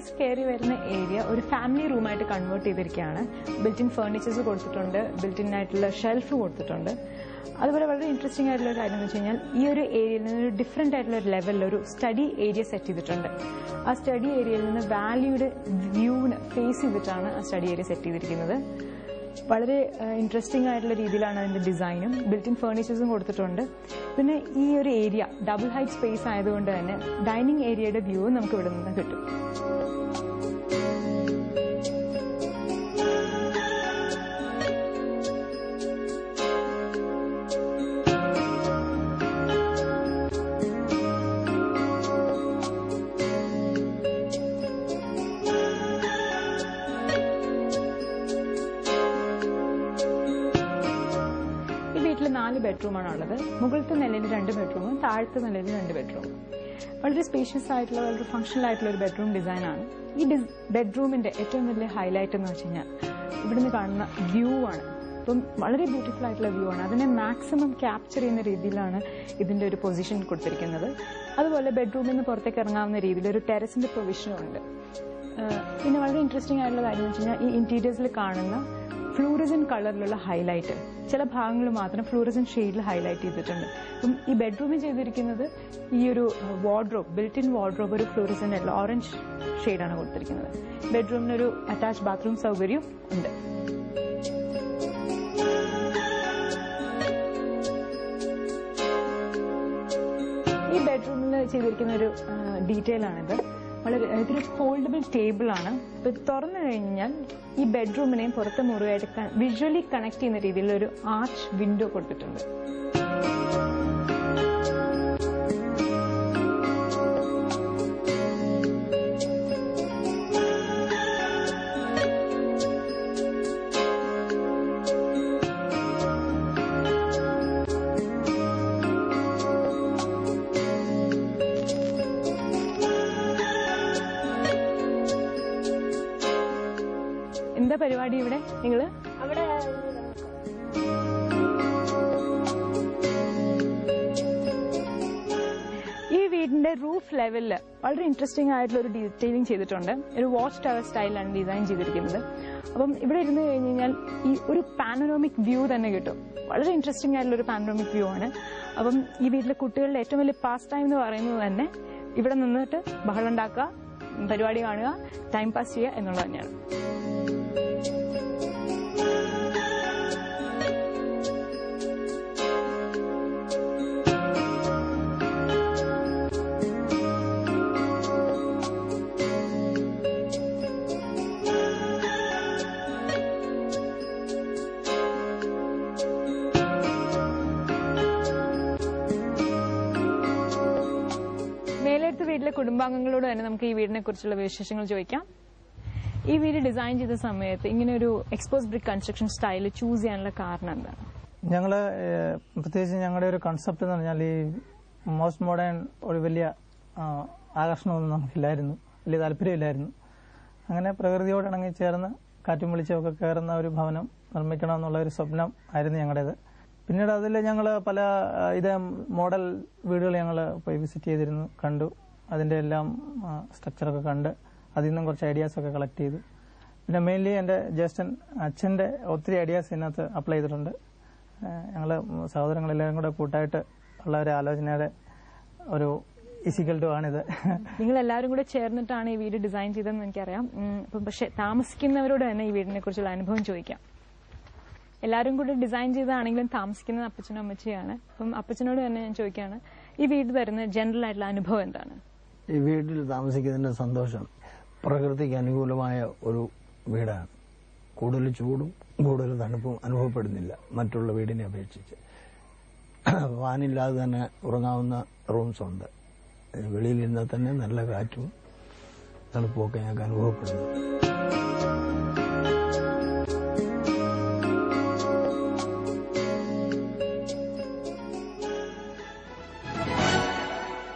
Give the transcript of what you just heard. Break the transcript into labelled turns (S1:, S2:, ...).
S1: Staircase കയറി വരുന്ന area ഒരു ഫാമിലി റൂമായിട്ട് കൺവേർട്ട് ചെയ്തിരിക്കുകയാണ്. ബിൽറ്റിൻ ഫർണിച്ചേഴ്സ് കൊടുത്തിട്ടുണ്ട്, ബിൽറ്റിൻ ആയിട്ടുള്ള ഷെൽഫ് കൊടുത്തിട്ടുണ്ട്. അതുപോലെ വളരെ ഇൻട്രസ്റ്റിംഗ് ആയിട്ടുള്ള ഒരു കാര്യം എന്ന് വെച്ച് കഴിഞ്ഞാൽ ഈ ഒരു ഏരിയയിൽ നിന്ന് ഒരു ഡിഫറെന്റ് ആയിട്ടുള്ള ഒരു ലെവലിൽ ഒരു സ്റ്റഡി ഏരിയ സെറ്റ് ചെയ്തിട്ടുണ്ട്. ആ സ്റ്റഡി ഏരിയയിൽ നിന്ന് വാലിയുടെ വ്യൂവിന് ഫേസ് ചെയ്തിട്ടാണ് ആ സ്റ്റഡി ഏരിയ സെറ്റ് ചെയ്തിരിക്കുന്നത്. വളരെ ഇൻട്രസ്റ്റിംഗ് ആയിട്ടുള്ള രീതിയിലാണ് അതിന്റെ ഡിസൈനും ബിൽറ്റിൻ ഫർണിച്ചേഴ്സും കൊടുത്തിട്ടുണ്ട്. പിന്നെ ഈ ഒരു ഏരിയ ഡബിൾ ഹൈറ്റ് സ്പേസ് ആയതുകൊണ്ട് തന്നെ ഡൈനിങ് ഏരിയയുടെ വ്യൂ നമുക്ക് ഇവിടെ നിന്ന് കിട്ടും. വീട്ടിൽ 4 ബെഡ്റൂമാണുള്ളത്. മുകളിലത്തെ നിലയിൽ 2 ബെഡ്റൂമും താഴത്തെ നിലയിൽ 2 ബെഡ്റൂമും. വളരെ സ്പേഷ്യസ് ആയിട്ടുള്ള വളരെ ഫംഗ്ഷണൽ ആയിട്ടുള്ള ഒരു ബെഡ്റൂം ഡിസൈനാണ്. ഈ ബെഡ്റൂമിന്റെ ഏറ്റവും വലിയ ഹൈലൈറ്റ് എന്ന് വെച്ച് കഴിഞ്ഞാൽ ഇവിടുന്ന് കാണുന്ന വ്യൂ ആണ്. അപ്പം വളരെ ബ്യൂട്ടിഫുൾ ആയിട്ടുള്ള വ്യൂ ആണ്. അതിനെ മാക്സിമം ക്യാപ്ചർ ചെയ്യുന്ന രീതിയിലാണ് ഇതിന്റെ ഒരു പൊസിഷൻ കൊടുത്തിരിക്കുന്നത്. അതുപോലെ ബെഡ്റൂമിൽ നിന്ന് പുറത്തേക്ക് ഇറങ്ങാവുന്ന രീതിയിൽ ഒരു ടെറസിന്റെ പ്രൊവിഷനും ഉണ്ട്. പിന്നെ വളരെ ഇൻട്രസ്റ്റിംഗ് ആയിട്ടുള്ള കാര്യം എന്ന് വെച്ച് കഴിഞ്ഞാൽ ഈ ഇന്റീരിയേഴ്സിൽ കാണുന്ന ഫ്ലൂറസെന്റ് കളറിലുള്ള ഹൈലൈറ്റ് ചില ഭാഗങ്ങൾ മാത്രം ഫ്ലൂറസെന്റ് ഷെയ്ഡിൽ ഹൈലൈറ്റ് ചെയ്തിട്ടുണ്ട്. അപ്പം ഈ ബെഡ്റൂമിൽ ചെയ്തിരിക്കുന്നത് ഈ ഒരു വാർഡ്രോബ്, ബിൽറ്റിൻ വാർഡ്രോബ് ഒരു ഫ്ലൂറസെന്റ് ആയിട്ടുള്ള ഓറഞ്ച് ഷെയ്ഡാണ് കൊടുത്തിരിക്കുന്നത്. ബെഡ്റൂമിനൊരു അറ്റാച്ച് ബാത്റൂം സൗകര്യം ഉണ്ട്. ഈ ബെഡ്റൂമിൽ ചെയ്തിരിക്കുന്ന ഒരു ഡീറ്റെയിൽ ആണിത്. വളരെ ഇതൊരു ഫോൾഡബിൾ ടേബിൾ ആണ്. ഇപ്പൊ തുറന്നു കഴിഞ്ഞാൽ ഈ ബെഡ്റൂമിനെയും പുറത്തെ മുറിയായിട്ട് വിഷ്വലി കണക്ട് ചെയ്യുന്ന രീതിയിൽ ഒരു ആർച്ച് വിൻഡോ കൊടുത്തിട്ടുണ്ട്. എന്താ പരിപാടി ഇവിടെ നിങ്ങള്? ഈ വീടിന്റെ റൂഫ് ലെവലില് വളരെ ഇൻട്രസ്റ്റിംഗ് ആയിട്ടുള്ള ഒരു ഡീറ്റെയിലിംഗ് ചെയ്തിട്ടുണ്ട്. ഒരു വാച്ച് ടവർ സ്റ്റൈലാണ് ഡിസൈൻ ചെയ്തിരിക്കുന്നത്. അപ്പം ഇവിടെ ഇരുന്ന് കഴിഞ്ഞ് കഴിഞ്ഞാൽ ഈ ഒരു പാനോറാമിക് വ്യൂ തന്നെ കിട്ടും. വളരെ ഇൻട്രസ്റ്റിംഗ് ആയിട്ടുള്ള ഒരു പാനോറാമിക് വ്യൂ ആണ്. അപ്പം ഈ വീട്ടിലെ കുട്ടികളുടെ ഏറ്റവും വലിയ പാസ് ടൈം എന്ന് പറയുന്നത് തന്നെ ഇവിടെ നിന്നിട്ട് ബഹളം ഉണ്ടാക്കുക, പരിപാടി കാണുക, ടൈം പാസ് ചെയ്യുക എന്നുള്ളത് തന്നെയാണ്. മേലെടുത്ത വീട്ടിലെ കുടുംബാംഗങ്ങളോട് തന്നെ നമുക്ക് ഈ വീടിനെ കുറിച്ചുള്ള വിശേഷങ്ങൾ ചോദിക്കാം. ഈ വീട് ഡിസൈൻ ചെയ്ത സമയത്ത് ഇങ്ങനെ ഒരു expose brick construction style choose ചെയ്യാനുള്ള കാരണം എന്താണ്?
S2: ഞങ്ങള് പ്രത്യേകിച്ച് ഞങ്ങളുടെ ഒരു കൺസെപ്റ്റ് എന്ന് പറഞ്ഞാൽ ഈ മോസ്റ്റ് മോഡേൺ ഒരു വലിയ ആകർഷണമൊന്നും നമുക്കില്ലായിരുന്നു, വലിയ താല്പര്യമില്ലായിരുന്നു. അങ്ങനെ പ്രകൃതിയോട് ഇണങ്ങി ചേർന്ന് കാറ്റും വെളിച്ചമൊക്കെ കയറുന്ന ഒരു ഭവനം നിർമ്മിക്കണമെന്നുള്ള ഒരു സ്വപ്നം ആയിരുന്നു ഞങ്ങളുടേത്. പിന്നീട് അതിൽ ഞങ്ങൾ പല ഇതേ മോഡൽ വീടുകൾ ഞങ്ങൾ പോയി വിസിറ്റ് ചെയ്തിരുന്നു, കണ്ടു. അതിൻ്റെ എല്ലാം സ്ട്രക്ചറൊക്കെ കണ്ട് അതിൽ നിന്നും കുറച്ച് ഐഡിയാസൊക്കെ കളക്ട് ചെയ്തു. പിന്നെ മെയിൻലി എൻ്റെ ജ്യേഷ്ഠൻ അച്ഛൻ്റെ ഒത്തിരി ഐഡിയാസ് ഇതിനകത്ത് അപ്ലൈ ചെയ്തിട്ടുണ്ട്. ഞങ്ങൾ സഹോദരങ്ങളെല്ലാവരും കൂടെ കൂട്ടായിട്ട് ഉള്ള ഒരു ആലോചനയുടെ ഒരു ഇസിക്കൽട്ടും ആണിത്.
S1: നിങ്ങൾ എല്ലാവരും കൂടെ ചേർന്നിട്ടാണ് ഈ വീട് ഡിസൈൻ ചെയ്തതെന്ന് എനിക്കറിയാം. അപ്പം പക്ഷെ താമസിക്കുന്നവരോട് തന്നെ ഈ വീടിനെ കുറിച്ചുള്ള അനുഭവം ചോദിക്കാം. എല്ലാവരും കൂടി ഡിസൈൻ ചെയ്തതാണെങ്കിലും താമസിക്കുന്നത് അപ്പച്ചനും അമ്മച്ചിയാണ്. അപ്പം അപ്പച്ചനോട് തന്നെ ഞാൻ ചോദിക്കുകയാണ്, ഈ വീട് തരുന്ന ജനറൽ ആയിട്ടുള്ള അനുഭവം എന്താണ്?
S3: ഈ വീട്ടിൽ താമസിക്കുന്നതിന്റെ സന്തോഷം പ്രകൃതിക്ക് അനുകൂലമായ ഒരു വീടാണ്. കൂടുതൽ ചൂടും കൂടുതൽ തണുപ്പും അനുഭവപ്പെടുന്നില്ല മറ്റുള്ള വീടിനെ അപേക്ഷിച്ച്. ഫാനില്ലാതെ തന്നെ ഉറങ്ങാവുന്ന റൂംസ് ഉണ്ട്. വെളിയിലിരുന്നാൽ തന്നെ നല്ല കാറ്റും തണുപ്പും ഒക്കെ ഞങ്ങൾക്ക് അനുഭവപ്പെടുന്നു.